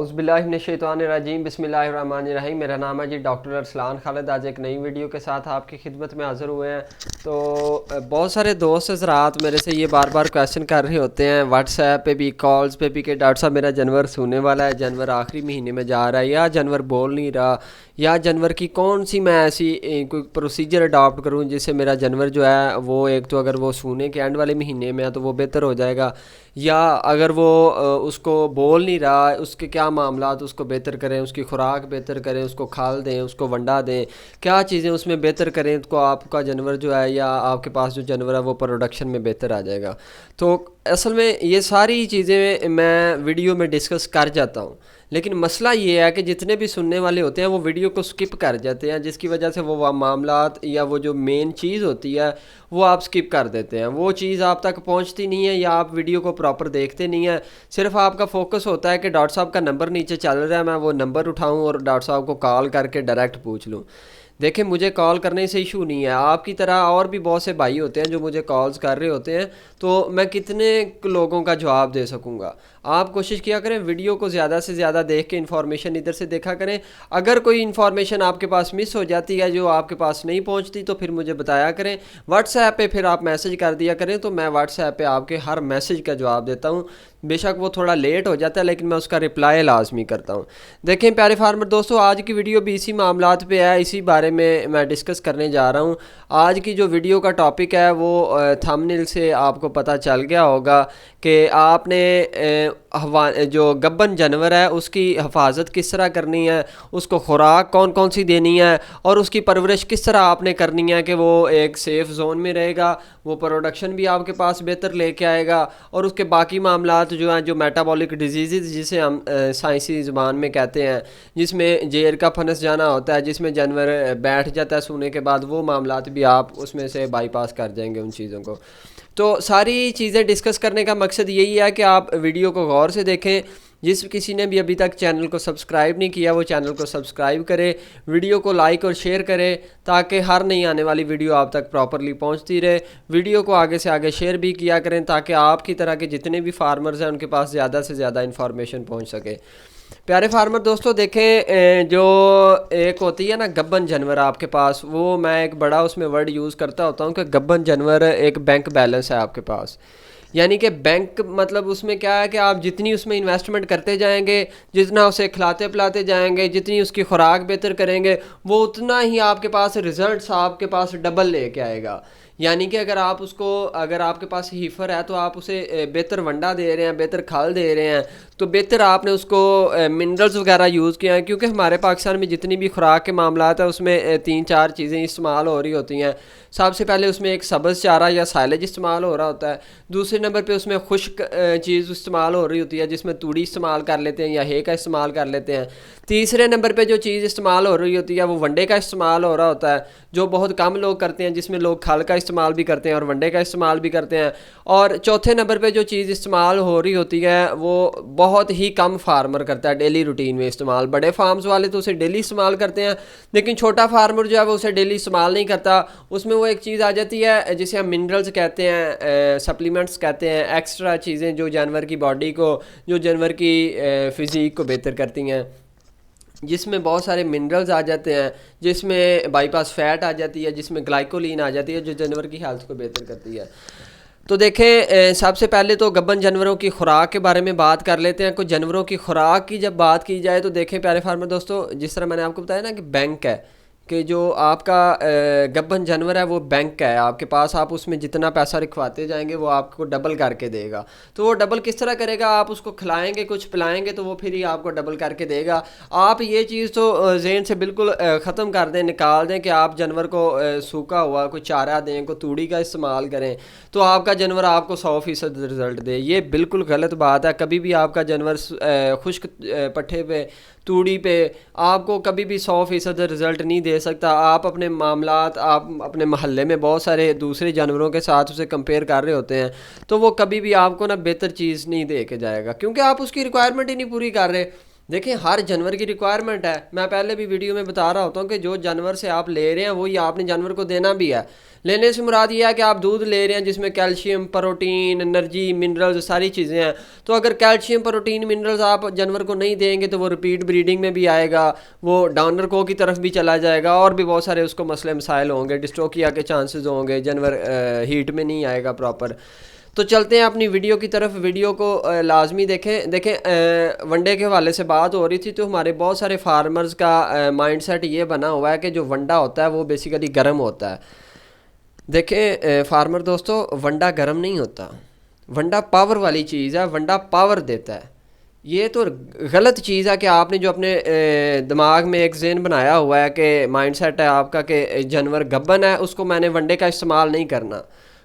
उज़बिल्लाहिमिनश्शैतानिर्रजीम बिस्मिल्लाहिर्रहमानिर्रहीम। मेरा नाम है जी डॉक्टर अरसलान खालिद। आज एक नई वीडियो के साथ आपकी खिदमत में हाज़िर हुए हैं। तो बहुत सारे दोस्त हज़रात मेरे से ये बार बार क्वेश्चन कर रहे होते हैं व्हाट्सएप पे भी, कॉल्स पे भी, कि डॉक्टर साहब मेरा जानवर सूने वाला है, जानवर आखिरी महीने में जा रहा है, या जानवर बोल नहीं रहा, या जानवर की कौन सी मैं ऐसी कोई प्रोसीजर अडॉप्ट करूं जिससे मेरा जानवर जो है वो एक तो अगर वो सूने के एंड वाले महीने में है तो वो बेहतर हो जाएगा, या अगर वो उसको बोल नहीं रहा उसके क्या मामलात उसको बेहतर करें, उसकी खुराक बेहतर करें, उसको खाल दें, उसको वंडा दें, क्या चीज़ें उसमें बेहतर करें तो आपका जानवर जो है या आपके पास जो जानवर है वो प्रोडक्शन में बेहतर आ जाएगा। तो असल में ये सारी चीज़ें मैं वीडियो में डिस्कस कर जाता हूँ, लेकिन मसला ये है कि जितने भी सुनने वाले होते हैं वो वीडियो को स्किप कर जाते हैं, जिसकी वजह से वो मामलात या वो जो मेन चीज़ होती है वो आप स्किप कर देते हैं, वो चीज़ आप तक पहुंचती नहीं है, या आप वीडियो को प्रॉपर देखते नहीं हैं। सिर्फ आपका फोकस होता है कि डॉक्टर साहब का नंबर नीचे चल रहा है, मैं वो नंबर उठाऊं और डॉक्टर साहब को कॉल करके डायरेक्ट पूछ लूं। देखिए, मुझे कॉल करने से इशू नहीं है, आपकी तरह और भी बहुत से भाई होते हैं जो मुझे कॉल्स कर रहे होते हैं, तो मैं कितने लोगों का जवाब दे सकूंगा। आप कोशिश किया करें वीडियो को ज़्यादा से ज़्यादा देख के इन्फॉर्मेशन इधर से देखा करें। अगर कोई इन्फॉर्मेशन आपके पास मिस हो जाती है जो आपके पास नहीं पहुंचती तो फिर मुझे बताया करें व्हाट्सएप पे, फिर आप मैसेज कर दिया करें, तो मैं व्हाट्सएप पे आपके हर मैसेज का जवाब देता हूँ। बेशक वो थोड़ा लेट हो जाता है लेकिन मैं उसका रिप्लाई लाजमी करता हूँ। देखें प्यारे फार्मर दोस्तों, आज की वीडियो भी इसी मामलात पे है, इसी बारे में मैं डिस्कस करने जा रहा हूँ। आज की जो वीडियो का टॉपिक है वो थंबनेल से आपको पता चल गया होगा कि आपने जो गब्बन जानवर है उसकी हिफाजत किस तरह करनी है, उसको खुराक कौन कौन सी देनी है, और उसकी परवरिश किस तरह आपने करनी है कि वो एक सेफ़ जोन में रहेगा, वो प्रोडक्शन भी आपके पास बेहतर लेके आएगा, और उसके बाकी मामलात जो हैं, जो मेटाबॉलिक डिजीज़ जिसे हम साइंसी ज़बान में कहते हैं, जिसमें जेर का फनस जाना होता है, जिसमें जानवर बैठ जाता है सोने के बाद, वो मामलात भी आप उसमें से बाईपास कर जाएंगे उन चीज़ों को। तो सारी चीज़ें डिस्कस करने का मकसद यही है कि आप वीडियो को गौर से देखें। जिस किसी ने भी अभी तक चैनल को सब्सक्राइब नहीं किया वो चैनल को सब्सक्राइब करे, वीडियो को लाइक और शेयर करे, ताकि हर नई आने वाली वीडियो आप तक प्रॉपरली पहुंचती रहे। वीडियो को आगे से आगे शेयर भी किया करें ताकि आपकी तरह के जितने भी फार्मर्स हैं उनके पास ज़्यादा से ज़्यादा इन्फॉर्मेशन पहुंच सके। प्यारे फार्मर दोस्तों, देखें जो एक होती है ना गब्बन जानवर आपके पास, वो मैं एक बड़ा उसमें वर्ड यूज़ करता होता हूँ कि गब्बन जानवर एक बैंक बैलेंस है आपके पास। यानी कि बैंक मतलब उसमें क्या है कि आप जितनी उसमें इन्वेस्टमेंट करते जाएंगे, जितना उसे खिलाते पिलाते जाएंगे, जितनी उसकी खुराक बेहतर करेंगे, वो उतना ही आपके पास रिजल्ट्स आपके पास डबल लेके आएगा। यानी कि अगर आप उसको, अगर आपके पास हीफर है तो आप उसे बेहतर वंडा दे रहे हैं, बेहतर खाल दे रहे हैं, तो बेहतर आपने उसको मिनरल्स वगैरह यूज़ किया है, क्योंकि हमारे पाकिस्तान में जितनी भी खुराक के मामलात है उसमें तीन चार चीज़ें इस्तेमाल हो रही होती हैं। सबसे पहले उसमें एक सब्ज़ चारा या साइलेज इस्तेमाल हो रहा होता है, दूसरे नंबर पे उसमें खुश्क चीज़ इस्तेमाल हो रही होती है जिसमें तूड़ी इस्तेमाल कर लेते हैं या हे का इस्तेमाल कर लेते हैं, तीसरे नंबर पे जो चीज़ इस्तेमाल हो रही होती है वो वनडे का इस्तेमाल हो रहा होता है, जो बहुत कम लोग करते हैं, जिसमें लोग खल का इस्तेमाल भी करते हैं और वनडे का इस्तेमाल भी करते हैं, और चौथे नंबर पे जो चीज़ इस्तेमाल हो रही होती है वो बहुत ही कम फार्मर करता है डेली रूटीन में इस्तेमाल। बड़े फार्म्स वाले तो उसे डेली इस्तेमाल करते हैं, लेकिन छोटा फार्मर जो है वो उसे डेली इस्तेमाल नहीं करता। उसमें वो एक चीज़ आ जाती है जिसे हम मिनरल्स कहते हैं, सप्लीमेंट्स कहते हैं, एक्स्ट्रा चीज़ें जो जानवर की बॉडी को, जो जानवर की फ़िज़ीक को बेहतर करती हैं, जिसमें बहुत सारे मिनरल्स आ जाते हैं, जिसमें बाईपास फ़ैट आ जाती है, जिसमें ग्लाइकोलिन आ जाती है, जो जानवर की हेल्थ को बेहतर करती है। तो देखें, सबसे पहले तो गब्बन जानवरों की खुराक के बारे में बात कर लेते हैं। कुछ जानवरों की खुराक की जब बात की जाए तो देखें प्यारे फार्मर दोस्तों, जिस तरह मैंने आपको बताया ना कि बैंक है, कि जो आपका गब्बन जानवर है वो बैंक है आपके पास, आप उसमें जितना पैसा रखवाते जाएंगे वो आपको डबल करके देगा। तो वो डबल किस तरह करेगा, आप उसको खिलाएंगे, कुछ पिलाएंगे, तो वो फिर ही आपको डबल करके देगा। आप ये चीज़ तो जहन से बिल्कुल ख़त्म कर दें, निकाल दें कि आप जानवर को सूखा हुआ कोई चारा दें, कोई तूड़ी का इस्तेमाल करें तो आपका जानवर आपको 100% रिज़ल्ट दे। ये बिल्कुल गलत बात है। कभी भी आपका जानवर खुश्क पट्ठे पे, तूड़ी पे आपको कभी भी 100% रिज़ल्ट नहीं दे सकता। आप अपने मामलात, आप अपने महल्ले में बहुत सारे दूसरे जानवरों के साथ उसे कंपेयर कर रहे होते हैं, तो वो कभी भी आपको ना बेहतर चीज़ नहीं दे के जाएगा, क्योंकि आप उसकी रिक्वायरमेंट ही नहीं पूरी कर रहे। देखिए हर जानवर की रिक्वायरमेंट है। मैं पहले भी वीडियो में बता रहा होता हूँ कि जो जानवर से आप ले रहे हैं वही आपने जानवर को देना भी है। लेने से मुराद ये है कि आप दूध ले रहे हैं जिसमें कैल्शियम, प्रोटीन, एनर्जी, मिनरल्स सारी चीज़ें हैं। तो अगर कैल्शियम, प्रोटीन, मिनरल्स आप जानवर को नहीं देंगे तो वो रिपीट ब्रीडिंग में भी आएगा, वो डाउनर को की तरफ भी चला जाएगा और भी बहुत सारे उसको मसले मसाइल होंगे, डिस्ट्रोकिया के चांसेस होंगे, जानवर हीट में नहीं आएगा प्रॉपर। तो चलते हैं अपनी वीडियो की तरफ। वीडियो को लाजमी देखें। वनडे के हवाले से बात हो रही थी तो हमारे बहुत सारे फार्मर्स का माइंडसेट ये बना हुआ है कि जो वंडा होता है वो बेसिकली गर्म होता है। देखें फार्मर दोस्तों, वंडा गर्म नहीं होता, वंडा पावर वाली चीज़ है, वंडा पावर देता है। ये तो गलत चीज़ है कि आपने जो अपने दिमाग में एक ज़हन बनाया हुआ है कि माइंडसेट है आपका कि जानवर गब्बन है, उसको मैंने वनडे का इस्तेमाल नहीं करना।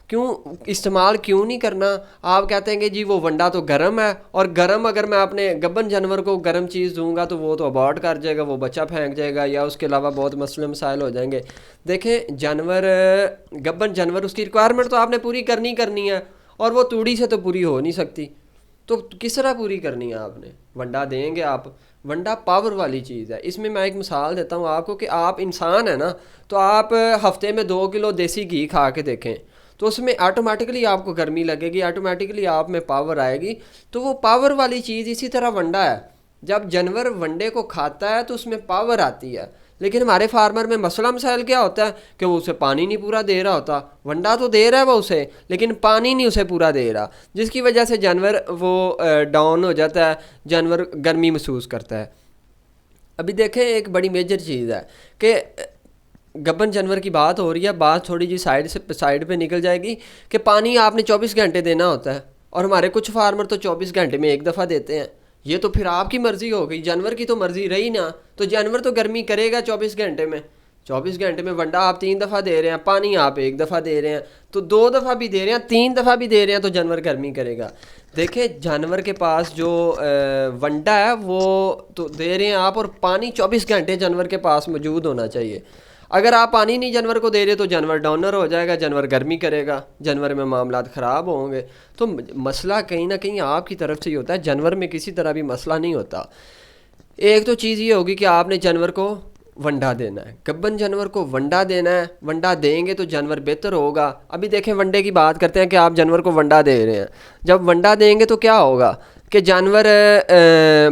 क्यों नहीं करना? आप कहते हैं कि जी वो वंडा तो गर्म है, और गर्म अगर मैं अपने गब्बन जानवर को गर्म चीज़ दूंगा तो वो तो अबॉर्ट कर जाएगा, वो बच्चा फेंक जाएगा, या उसके अलावा बहुत मसले मसाइल हो जाएंगे। देखें जानवर, गब्बन जानवर, उसकी रिक्वायरमेंट तो आपने पूरी करनी है, और वो तूड़ी से तो पूरी हो नहीं सकती। तो किस तरह पूरी करनी है आपने? वंडा देंगे आप। वंडा पावर वाली चीज़ है। इसमें मैं एक मिसाल देता हूँ आपको कि आप इंसान है ना, तो आप हफ्ते में 2 किलो देसी घी खा के देखें तो उसमें ऑटोमेटिकली आपको गर्मी लगेगी, ऑटोमेटिकली आप में पावर आएगी। तो वो पावर वाली चीज़ इसी तरह वंडा है। जब जानवर वंडे को खाता है तो उसमें पावर आती है। लेकिन हमारे फार्मर में मसला मसाइल क्या होता है कि वो उसे पानी नहीं पूरा दे रहा होता। वंडा तो दे रहा है वो उसे, लेकिन पानी नहीं उसे पूरा दे रहा, जिसकी वजह से जानवर वो डाउन हो जाता है, जानवर गर्मी महसूस करता है। अभी देखें एक बड़ी मेजर चीज़ है कि गब्बन जानवर की बात हो रही है, बात थोड़ी जी साइड पे निकल जाएगी कि पानी आपने 24 घंटे देना होता है, और हमारे कुछ फार्मर तो 24 घंटे में एक दफ़ा देते हैं। ये तो फिर आपकी मर्ज़ी हो गई, जानवर की तो मर्ज़ी रही ना। तो जानवर तो गर्मी करेगा 24 घंटे में। 24 घंटे में वंडा आप 3 दफ़ा दे रहे हैं, पानी आप 1 दफ़ा दे रहे हैं, तो 2 दफ़ा भी दे रहे हैं, 3 दफ़ा भी दे रहे हैं, तो जानवर गर्मी करेगा। देखिए जानवर के पास जो वंडा है वो तो दे रहे हैं आप, और पानी 24 घंटे जानवर के पास मौजूद होना चाहिए। अगर आप पानी नहीं जानवर को दे रहे तो जानवर डाउनर हो जाएगा, जानवर गर्मी करेगा, जानवर में मामलात ख़राब होंगे। तो मसला कहीं ना कहीं आपकी तरफ से ही होता है, जानवर में किसी तरह भी मसला नहीं होता। एक तो चीज़ ये होगी कि आपने जानवर को वंडा देना है, गब्बन जानवर को वंडा देना है। वंडा देंगे तो जानवर बेहतर होगा। अभी देखें वंडे की बात करते हैं कि आप जानवर को वंडा दे रहे हैं। जब वंडा देंगे तो क्या होगा कि जानवर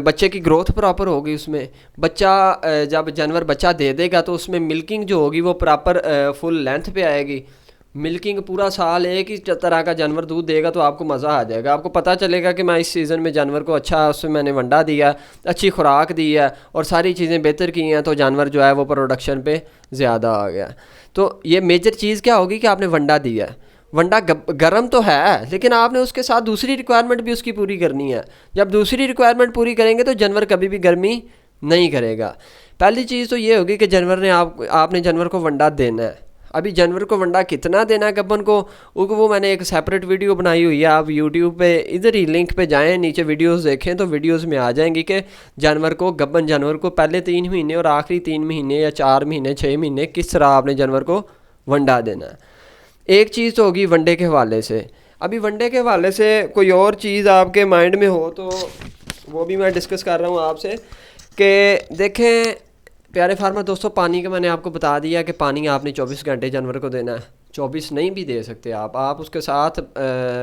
बच्चे की ग्रोथ प्रॉपर होगी। उसमें बच्चा जब जानवर बच्चा दे देगा तो उसमें मिल्किंग जो होगी वो प्रॉपर फुल लेंथ पे आएगी। मिल्किंग पूरा साल एक ही तरह का जानवर दूध देगा तो आपको मज़ा आ जाएगा। आपको पता चलेगा कि मैं इस सीज़न में जानवर को अच्छा, उसमें मैंने वंडा दिया, अच्छी खुराक दी है और सारी चीज़ें बेहतर की हैं, तो जानवर जो है वो प्रोडक्शन पे ज़्यादा आ गया। तो ये मेजर चीज़ क्या होगी कि आपने वंडा दिया है। वंडा गर्म तो है, लेकिन आपने उसके साथ दूसरी रिक्वायरमेंट भी उसकी पूरी करनी है। जब दूसरी रिक्वायरमेंट पूरी करेंगे तो जानवर कभी भी गर्मी नहीं करेगा। पहली चीज़ तो ये होगी कि जानवर ने आपने जानवर को वंडा देना है। अभी जानवर को वंडा कितना देना है गब्बन को, वो मैंने एक सेपरेट वीडियो बनाई हुई है। आप यूट्यूब पे इधर ही लिंक पे जाएं, नीचे वीडियोस देखें तो वीडियोस में आ जाएंगी कि जानवर को, गब्बन जानवर को पहले 3 महीने और आखिरी 3 महीने या 4 महीने 6 महीने किस तरह आपने जानवर को वंडा देना है। एक चीज़ तो होगी वनडे के हवाले से। अभी वनडे के हवाले से कोई और चीज़ आपके माइंड में हो तो वो भी मैं डिस्कस कर रहा हूँ आपसे कि देखें प्यारे फार्मर दोस्तों, पानी का मैंने आपको बता दिया कि पानी आपने 24 घंटे जानवर को देना है। 24 नहीं भी दे सकते आप उसके साथ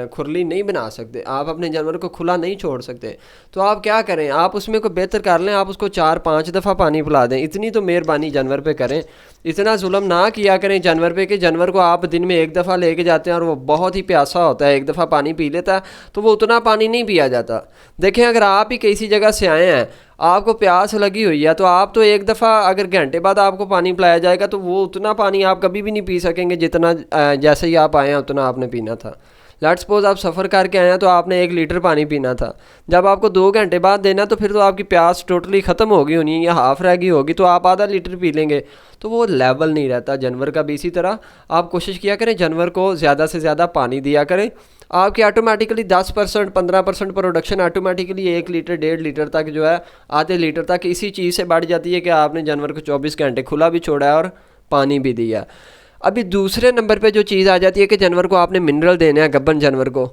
खुरली नहीं बना सकते, आप अपने जानवर को खुला नहीं छोड़ सकते। तो आप क्या करें, आप उसमें को बेहतर कर लें, आप उसको 4-5 दफ़ा पानी पिला दें। इतनी तो मेहरबानी जानवर पे करें, इतना जुल्म ना किया करें जानवर पे कि जानवर को आप दिन में 1 दफ़ा लेके जाते हैं और वो बहुत ही प्यासा होता है, 1 दफ़ा पानी पी लेता है तो वो उतना पानी नहीं पिया जाता। देखें अगर आप ही किसी जगह से आए हैं, आपको प्यास लगी हुई है, तो आप तो 1 दफ़ा अगर घंटे बाद आपको पानी पिलाया जाएगा तो वो उतना पानी आप कभी भी नहीं पी सकेंगे जितना जैसे ही आप आए हैं उतना आपने पीना था। लेट्स सपोज आप सफ़र करके आए हैं तो आपने 1 लीटर पानी पीना था, जब आपको 2 घंटे बाद देना तो फिर तो आपकी प्यास टोटली ख़त्म हो गई होनी है या हाफ़ रह गई होगी, तो आप आधा लीटर पी लेंगे, तो वो लेवल नहीं रहता जानवर का भी। इसी तरह आप कोशिश किया करें जानवर को ज़्यादा से ज़्यादा पानी दिया करें। आपकी automatically 10% 15% production automatically 1 litre 1.5 litre तक जो है, आधे लीटर तक इसी चीज़ से बढ़ जाती है कि आपने जानवर को 24 घंटे खुला भी छोड़ा है और पानी भी दिया। अभी दूसरे नंबर पे जो चीज़ आ जाती है कि जानवर को आपने मिनरल देना है, गब्बन जानवर को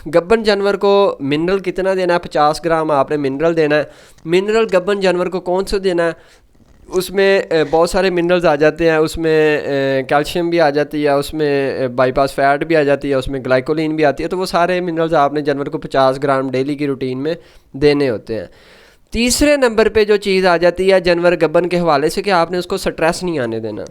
गब्बन जानवर को मिनरल कितना देना है, 50 ग्राम आपने मिनरल देना है। मिनरल गब्बन जानवर को कौन सा देना है, उसमें बहुत सारे मिनरल्स आ जाते हैं, उसमें कैल्शियम भी आ जाती है, उसमें बाईपास फैट भी आ जाती है, उसमें ग्लाइकोलिन भी आती है। तो वो सारे मिनरल्स आपने जानवर को 50 ग्राम डेली की रूटीन में देने होते हैं। तीसरे नंबर पे जो चीज़ आ जाती है जानवर गब्बन के हवाले से कि आपने उसको स्ट्रेस नहीं आने देना।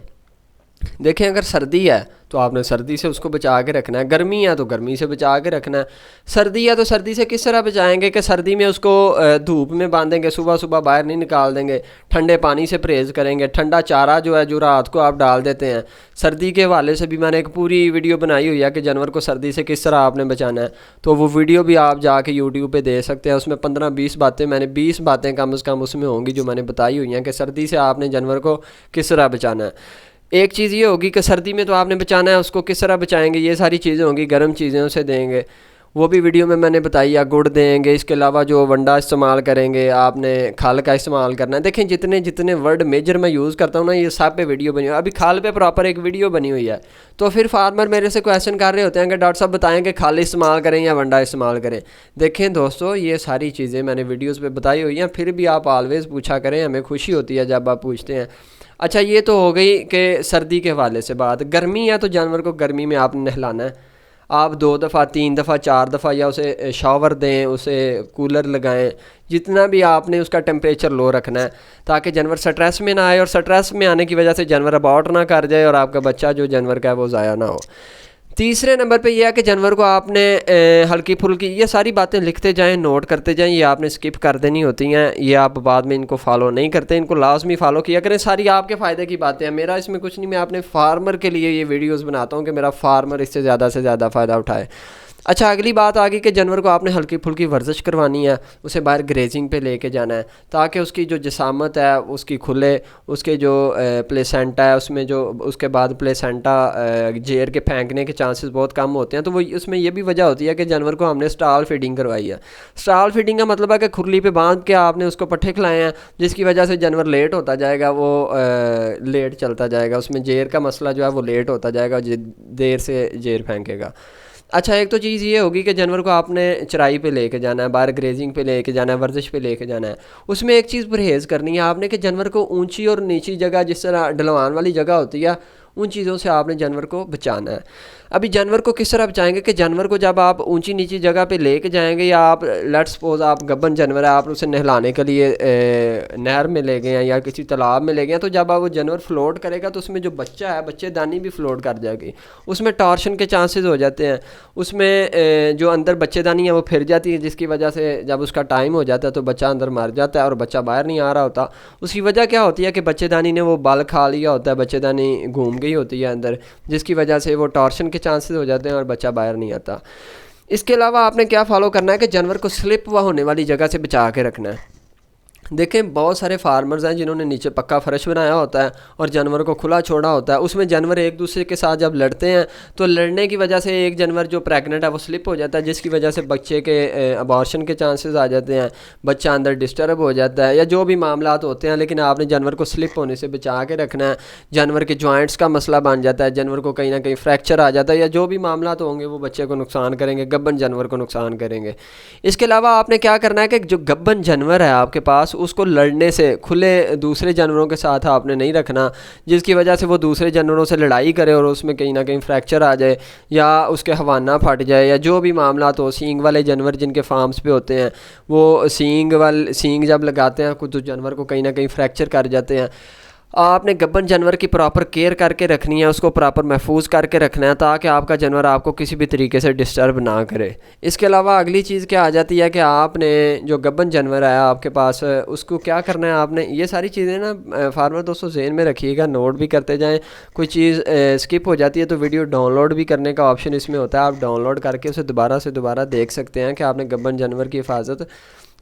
देखें, अगर सर्दी है तो आपने सर्दी से उसको बचा के रखना है, गर्मी है तो गर्मी से बचा के रखना है। सर्दी है तो सर्दी से किस तरह बचाएंगे कि सर्दी में उसको धूप में बांधेंगे, सुबह सुबह बाहर नहीं निकाल देंगे, ठंडे पानी से परहेज़ करेंगे, ठंडा चारा जो है जो रात को आप डाल देते हैं। सर्दी के हवाले से भी मैंने एक पूरी वीडियो बनाई हुई है कि जानवर को सर्दी से किस तरह आपने बचाना है, तो वो वीडियो भी आप जाके यूट्यूब पे दे सकते हैं। उसमें 15-20 बातें, मैंने 20 बातें कम से कम उसमें होंगी जो मैंने बताई हुई हैं कि सर्दी से आपने जानवर को किस तरह बचाना है। एक चीज़ ये होगी कि सर्दी में तो आपने बचाना है, उसको किस तरह बचाएंगे, ये सारी चीज़ें होंगी, गर्म चीज़ें उसे देंगे, वो भी वीडियो में मैंने बताई है। गुड़ देंगे, इसके अलावा जो वंडा इस्तेमाल करेंगे, आपने खल का इस्तेमाल करना है। देखें, जितने जितने वर्ड मेजर मैं यूज़ करता हूँ ना, ये सब पे वीडियो बनी हुई है। अभी खल पे प्रॉपर एक वीडियो बनी हुई है। तो फिर फार्मर मेरे से क्वेश्चन कर रहे होते हैं कि डॉक्टर साहब बताएं कि खल इस्तेमाल करें या वंडा इस्तेमाल करें। देखें दोस्तों, ये सारी चीज़ें मैंने वीडियोज़ पर बताई हुई हैं, फिर भी आप ऑलवेज़ पूछा करें, हमें खुशी होती है जब आप पूछते हैं। अच्छा, ये तो हो गई कि सर्दी के हवाले से बात। गर्मी है तो जानवर को गर्मी में आपने नहलाना है। आप 2 दफ़ा 3 दफ़ा 4 दफ़ा या उसे शावर दें, उसे कूलर लगाएं, जितना भी आपने उसका टेम्परेचर लो रखना है ताकि जानवर स्ट्रेस में ना आए, और स्ट्रेस में आने की वजह से जानवर अबॉर्ट ना कर जाए और आपका बच्चा जो जानवर का है वो ज़ाया ना हो। तीसरे नंबर पे ये है कि जानवर को आपने हल्की फुल्की, ये सारी बातें लिखते जाएं, नोट करते जाएं, ये आपने स्किप कर देनी होती हैं, ये आप बाद में इनको फॉलो नहीं करते, इनको लाजमी फॉलो किया करें। सारी आपके फ़ायदे की बातें हैं, मेरा इसमें कुछ नहीं, मैं अपने फार्मर के लिए ये वीडियोस बनाता हूँ कि मेरा फार्मर इससे ज़्यादा फ़ायदा उठाए। अच्छा, अगली बात आ गई कि जानवर को आपने हल्की फुल्की वर्जिश करवानी है, उसे बाहर ग्रेजिंग पे लेके जाना है ताकि उसकी जो जिसामत है उसकी खुले, उसके जो प्लेसेंटा है उसमें जो उसके बाद प्लेसेंटा जेर के फेंकने के चांसेस बहुत कम होते हैं। तो वो उसमें ये भी वजह होती है कि जानवर को हमने स्टॉल फीडिंग करवाई है। स्टॉल फीडिंग का मतलब है कि खुरली पे बांध के आपने उसको पट्ठे खिलाए हैं, जिसकी वजह से जानवर लेट होता जाएगा, वो लेट चलता जाएगा, उसमें जेर का मसला जो है वो लेट होता जाएगा, देर से जेर फेंकेगा। अच्छा, एक तो चीज़ ये होगी कि जानवर को आपने चराई पे लेके जाना है, बाहर ग्रेजिंग पे लेके जाना है, वर्जिश पे लेके जाना है। उसमें एक चीज़ परहेज़ करनी है आपने कि जानवर को ऊंची और नीची जगह, जिस तरह ढलवान वाली जगह होती है, उन चीज़ों से आपने जानवर को बचाना है। अभी जानवर को किस तरह बचाएंगे कि जानवर को जब आप ऊंची नीची जगह पे लेके जाएंगे, या आप लेट्स सपोज आप गब्बन जानवर है, आप उसे नहलाने के लिए नहर में ले गए हैं या किसी तालाब में ले गए हैं, तो जब आप वो जानवर फ्लोट करेगा तो उसमें जो बच्चा है, बच्चेदानी भी फ्लोट कर जाएगी, उसमें टॉर्शन के चांसेस हो जाते हैं, उसमें जो अंदर बच्चेदानी है वो फिर जाती है, जिसकी वजह से जब उसका टाइम हो जाता है तो बच्चा अंदर मर जाता है और बच्चा बाहर नहीं आ रहा होता। उसकी वजह क्या होती है कि बच्चेदानी ने वो बल खा लिया होता है, बच्चेदानी घूम गई होती है अंदर, जिसकी वजह से वो टॉर्शन के चांसेस हो जाते हैं और बच्चा बाहर नहीं आता। इसके अलावा आपने क्या फॉलो करना है कि जानवर को स्लिप व होने वाली जगह से बचा के रखना है। देखें, बहुत सारे फार्मर्स हैं जिन्होंने नीचे पक्का फर्श बनाया होता है और जानवर को खुला छोड़ा होता है। उसमें जानवर एक दूसरे के साथ जब लड़ते हैं तो लड़ने की वजह से एक जानवर जो प्रेग्नेंट है वो स्लिप हो जाता है, जिसकी वजह से बच्चे के अबॉर्शन के चांसेस आ जाते हैं, बच्चा अंदर डिस्टर्ब हो जाता है, या जो भी मामलात होते हैं। लेकिन आपने जानवर को स्लिप होने से बचा के रखना है। जानवर के जॉइंट्स का मसला बन जाता है, जानवर को कहीं ना कहीं फ्रैक्चर आ जाता है, या जो भी मामलात होंगे वो बच्चे को नुकसान करेंगे, गब्बन जानवर को नुकसान करेंगे। इसके अलावा आपने क्या करना है कि जो गब्बन जानवर है आपके पास, उसको लड़ने से खुले दूसरे जानवरों के साथ आपने नहीं रखना, जिसकी वजह से वो दूसरे जानवरों से लड़ाई करे और उसमें कहीं ना कहीं फ्रैक्चर आ जाए या उसके हवाना फट जाए, या जो भी मामला हो। सींग वाले जानवर जिनके फार्म्स पे होते हैं, वो सींग जब लगाते हैं कुछ जानवर को कहीं ना कहीं फ्रैक्चर कर जाते हैं। आपने गब्बन जानवर की प्रॉपर केयर करके रखनी है, उसको प्रॉपर महफूज करके रखना है ताकि आपका जानवर आपको किसी भी तरीके से डिस्टर्ब ना करे। इसके अलावा अगली चीज़ क्या आ जाती है कि आपने जो गब्बन जानवर है आपके पास, उसको क्या करना है आपने, ये सारी चीज़ें ना फार्मर दोस्तों ज़हन में रखिएगा, नोट भी करते जाएँ। कोई चीज़ स्किप हो जाती है तो वीडियो डाउनलोड भी करने का ऑप्शन इसमें होता है, आप डाउनलोड करके उसे दोबारा से दोबारा देख सकते हैं कि आपने गब्बन जानवर की हिफाजत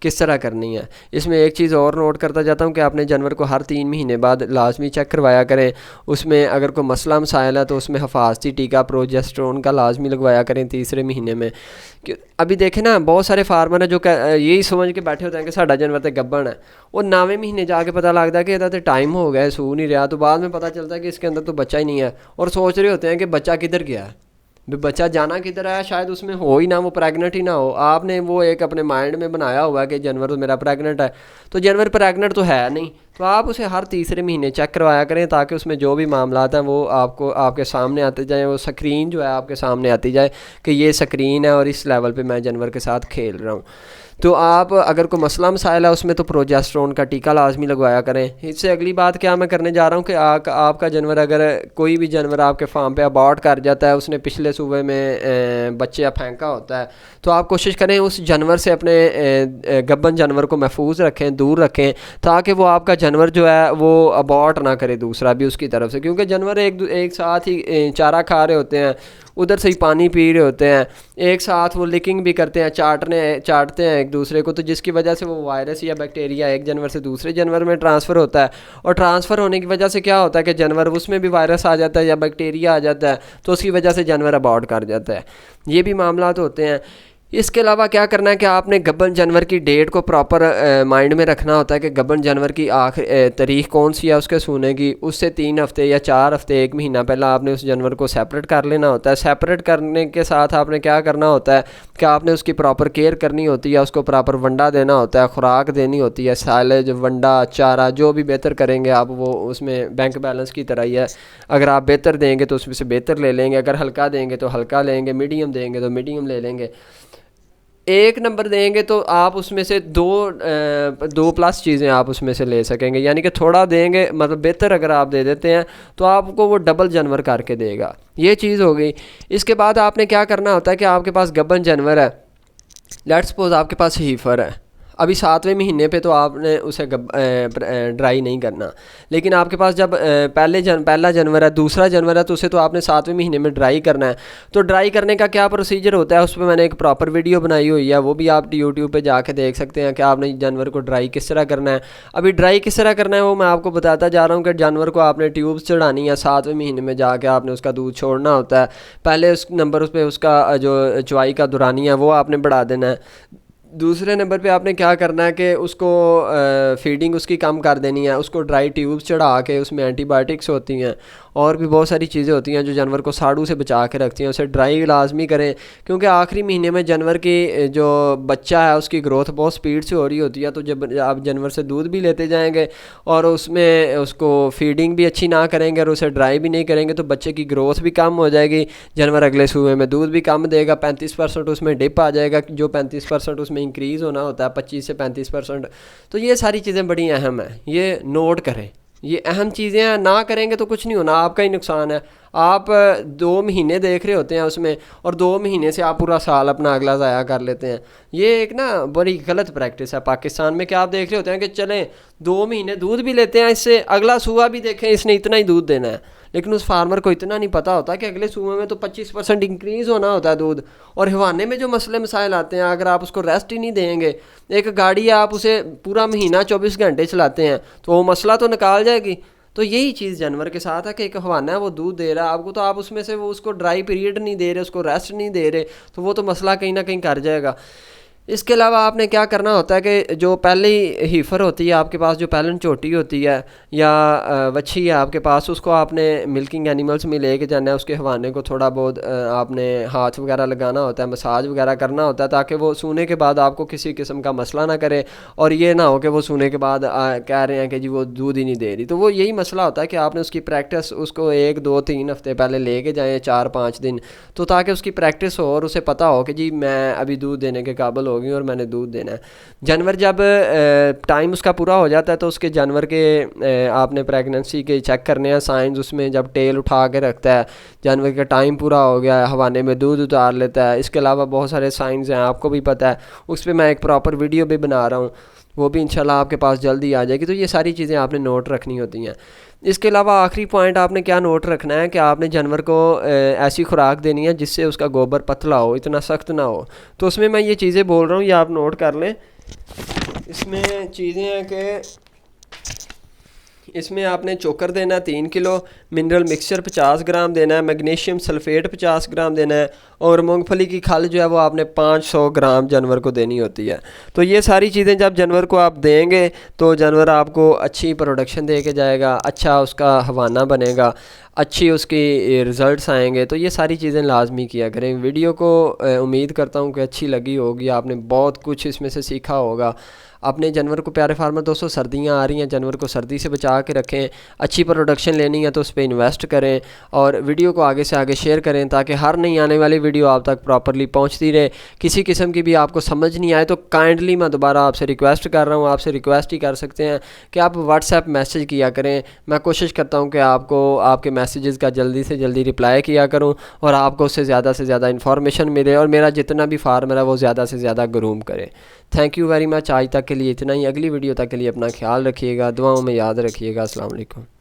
किस तरह करनी है। इसमें एक चीज़ और नोट करता जाता हूँ कि आपने जानवर को हर 3 महीने बाद लाजमी चेक करवाया करें। उसमें अगर कोई मसला मसाइल है तो उसमें हिफाजती टीका प्रोजेस्टेरोन का लाजमी लगवाया करें 3रे महीने में। अभी देखें ना, बहुत सारे फार्मर हैं जो यही समझ के बैठे होते हैं कि साडा जानवर तो गब्बन है, वो 9वें महीने जाके पता लगता है कि इहदा तो टाइम हो गया, सू नहीं रहा, तो बाद में पता चलता है कि इसके अंदर तो बच्चा ही नहीं है, और सोच रहे होते हैं कि बच्चा किधर गया है। भी बच्चा जाना किधर है, शायद उसमें हो ही ना, वो प्रेगनेंट ही ना हो। आपने वो एक अपने माइंड में बनाया हुआ है कि जानवर तो मेरा प्रेगनेंट है, तो जानवर प्रेगनेंट तो है नहीं। तो आप उसे हर तीसरे महीने चेक करवाया करें, ताकि उसमें जो भी मामलात हैं वो आपको आपके सामने आते जाएँ, वो स्क्रीन जो है आपके सामने आती जाए कि ये स्क्रीन है और इस लेवल पे मैं जानवर के साथ खेल रहा हूँ। तो आप अगर कोई मसला मसाइल है उसमें, तो प्रोजेस्टेरोन का टीका लाजमी लगवाया करें। इससे अगली बात क्या मैं करने जा रहा हूँ कि आपका जानवर, अगर कोई भी जानवर आपके फार्म पे अबॉर्ट कर जाता है, उसने पिछले सूबे में बच्चे या फेंका होता है, तो आप कोशिश करें उस जानवर से अपने गब्बन जानवर को महफूज रखें, दूर रखें, ताकि वो आपका जानवर जो है वो अबॉर्ट ना करे दूसरा भी उसकी तरफ से। क्योंकि जानवर एक साथ ही चारा खा रहे होते हैं, उधर से ही पानी पी रहे होते हैं, एक साथ वो लिकिंग भी करते हैं, चाटते हैं एक दूसरे को, तो जिसकी वजह से वो वायरस या बैक्टीरिया एक जानवर से दूसरे जानवर में ट्रांसफ़र होता है। और ट्रांसफ़र होने की वजह से क्या होता है कि जानवर, उसमें भी वायरस आ जाता है या बैक्टीरिया आ जाता है, तो उसकी वजह से जानवर अबॉर्ट कर जाता है। ये भी मामलात होते हैं। इसके अलावा क्या करना है कि आपने गब्बन जानवर की डेट को प्रॉपर माइंड में रखना होता है कि गब्बन जानवर की आखिरी तारीख कौन सी है उसके सोने की। उससे 3 हफ्ते या 4 हफ्ते, 1 महीना पहले आपने उस जानवर को सेपरेट कर लेना होता है। सेपरेट करने के साथ आपने क्या करना होता है कि आपने उसकी प्रॉपर केयर करनी होती है, उसको प्रॉपर वंडा देना होता है, खुराक देनी होती है, साइलेज, वंडा, चारा, जो भी बेहतर करेंगे आप, वो उसमें बैंक बैलेंस की तरह ही है। अगर आप बेहतर देंगे तो उसमें से बेहतर ले लेंगे, अगर हल्का देंगे तो हल्का लेंगे, मीडियम देंगे तो मीडियम ले लेंगे। 1 नंबर देंगे तो आप उसमें से दो प्लस चीज़ें आप उसमें से ले सकेंगे, यानी कि थोड़ा देंगे, मतलब बेहतर अगर आप दे देते हैं तो आपको वो डबल जानवर करके देगा। ये चीज़ हो गई। इसके बाद आपने क्या करना होता है कि आपके पास गब्बन जानवर है, लेट्स सपोज आपके पास हीफर है, अभी 7वें महीने पे तो आपने उसे ड्राई नहीं करना। लेकिन आपके पास जब पहला जानवर है, दूसरा जानवर है, तो उसे तो आपने 7वें महीने में ड्राई करना है। तो ड्राई करने का क्या प्रोसीजर होता है, उस पर मैंने एक प्रॉपर वीडियो बनाई हुई है, वो भी आप यूट्यूब पे जाके देख सकते हैं कि आपने जानवर को ड्राई किस तरह करना है। अभी ड्राई किस तरह करना है वो मैं आपको बताता जा रहा हूँ कि जानवर को आपने ट्यूब्स चढ़ानी है, 7वें महीने में जाके आपने उसका दूध छोड़ना होता है। पहले उस नंबर पर उसका जो चवाई का दुरानी है वो आपने बढ़ा देना है। दूसरे नंबर पे आपने क्या करना है कि उसको फीडिंग उसकी कम कर देनी है, उसको ड्राई ट्यूब्स चढ़ा के, उसमें एंटीबायोटिक्स होती हैं और भी बहुत सारी चीज़ें होती हैं जो जानवर को साड़ू से बचा के रखती हैं। उसे ड्राई लाजमी करें, क्योंकि आखिरी महीने में जानवर की जो बच्चा है उसकी ग्रोथ बहुत स्पीड से हो रही होती है। तो जब आप जानवर से दूध भी लेते जाएंगे और उसमें उसको फीडिंग भी अच्छी ना करेंगे और उसे ड्राई भी नहीं करेंगे, तो बच्चे की ग्रोथ भी कम हो जाएगी, जानवर अगले सूबे में दूध भी कम देगा, 35% उसमें डिप आ जाएगा, जो 35% उसमें इंक्रीज़ होना होता है 25 से 35%। तो ये सारी चीज़ें बड़ी अहम हैं, ये नोट करें, ये अहम चीज़ें हैं। ना करेंगे तो कुछ नहीं होना, आपका ही नुकसान है। आप 2 महीने देख रहे होते हैं उसमें, और 2 महीने से आप पूरा साल अपना अगला ज़ाया कर लेते हैं। ये एक ना बड़ी गलत प्रैक्टिस है पाकिस्तान में, कि आप देख रहे होते हैं कि चलें 2 महीने दूध भी लेते हैं, इससे अगला सूबा भी देखें इसने इतना ही दूध देना है, लेकिन उस फार्मर को इतना नहीं पता होता कि अगले सूबे में तो 25% इंक्रीज़ होना होता है दूध। और हवाने में जो मसले मसाइल आते हैं, अगर आप उसको रेस्ट ही नहीं देंगे, एक गाड़ी आप उसे पूरा महीना 24 घंटे चलाते हैं तो वो मसला तो निकाल जाएगी। तो यही चीज़ जानवर के साथ है कि एक हवाना है वो दूध दे रहा है आपको, तो आप उसमें से वो उसको ड्राई पीरियड नहीं दे रहे, उसको रेस्ट नहीं दे रहे, तो वो तो मसला कहीं ना कहीं कर जाएगा। इसके अलावा आपने क्या करना होता है कि जो पहले हीफर होती है आपके पास, जो पहलन चोटी होती है या वच्छी है आपके पास, उसको आपने मिल्किंग एनिमल्स में लेके जाना है। उसके हवाने को थोड़ा बहुत आपने हाथ वगैरह लगाना होता है, मसाज वगैरह करना होता है, ताकि वो सूने के बाद आपको किसी किस्म का मसला ना करे, और ये ना हो कि वो सूने के बाद कह रहे हैं कि जी वो दूध ही नहीं दे रही। तो वो यही मसला होता है कि आपने उसकी प्रैक्टिस उसको 1, 2, 3 हफ्ते पहले लेके जाएँ, 4-5 दिन, तो ताकि उसकी प्रैक्टिस हो और उसे पता हो कि जी मैं अभी दूध देने के काबिल होगी और मैंने दूध देना है। जानवर जब टाइम उसका पूरा हो जाता है तो उसके जानवर के आपने प्रेगनेंसी के चेक करने हैं साइंस। उसमें जब टेल उठा के रखता है, जानवर का टाइम पूरा हो गया है, हवाने में दूध उतार लेता है। इसके अलावा बहुत सारे साइंस हैं, आपको भी पता है, उस पर मैं एक प्रॉपर वीडियो भी बना रहा हूँ, वो भी इंशाल्लाह आपके पास जल्दी आ जाएगी। तो ये सारी चीज़ें आपने नोट रखनी होती हैं। इसके अलावा आखिरी पॉइंट आपने क्या नोट रखना है कि आपने जानवर को ऐसी खुराक देनी है जिससे उसका गोबर पतला हो, इतना सख्त ना हो। तो उसमें मैं ये चीज़ें बोल रहा हूँ, ये आप नोट कर लें। इसमें चीज़ें हैं कि इसमें आपने चोकर देना है 3 किलो, मिनरल मिक्सचर 50 ग्राम देना है, मैग्नीशियम सल्फेट 50 ग्राम देना है, और मूंगफली की खल जो है वो आपने 500 ग्राम जानवर को देनी होती है। तो ये सारी चीज़ें जब जानवर को आप देंगे तो जानवर आपको अच्छी प्रोडक्शन दे के जाएगा, अच्छा उसका हवाना बनेगा, अच्छी उसकी रिज़ल्ट्स आएंगे। तो ये सारी चीज़ें लाजमी किया करें। वीडियो को उम्मीद करता हूँ कि अच्छी लगी होगी, आपने बहुत कुछ इसमें से सीखा होगा। अपने जानवर को, प्यारे फार्मर दोस्तों, सर्दियाँ आ रही हैं, जानवर को सर्दी से बचा के रखें। अच्छी प्रोडक्शन लेनी है तो उस पर इन्वेस्ट करें, और वीडियो को आगे से आगे शेयर करें ताकि हर नई आने वाली वीडियो आप तक प्रॉपरली पहुंचती रहे। किसी किस्म की भी आपको समझ नहीं आए तो काइंडली मैं दोबारा आपसे रिक्वेस्ट कर रहा हूं, आपसे रिक्वेस्ट ही कर सकते हैं कि आप व्हाट्सएप मैसेज किया करें। मैं कोशिश करता हूँ कि आपको आपके मैसेजेस का जल्दी से जल्दी रिप्लाई किया करूँ और आपको उससे ज़्यादा इन्फॉर्मेशन मिले, और मेरा जितना भी फार्मर है वो ज़्यादा से ज़्यादा ग्रूम करे। Thank you very much. आज तक के लिए इतना ही। अगली वीडियो तक के लिए अपना ख्याल रखिएगा, दुआओं में याद रखिएगा। अस्सलाम वालेकुम।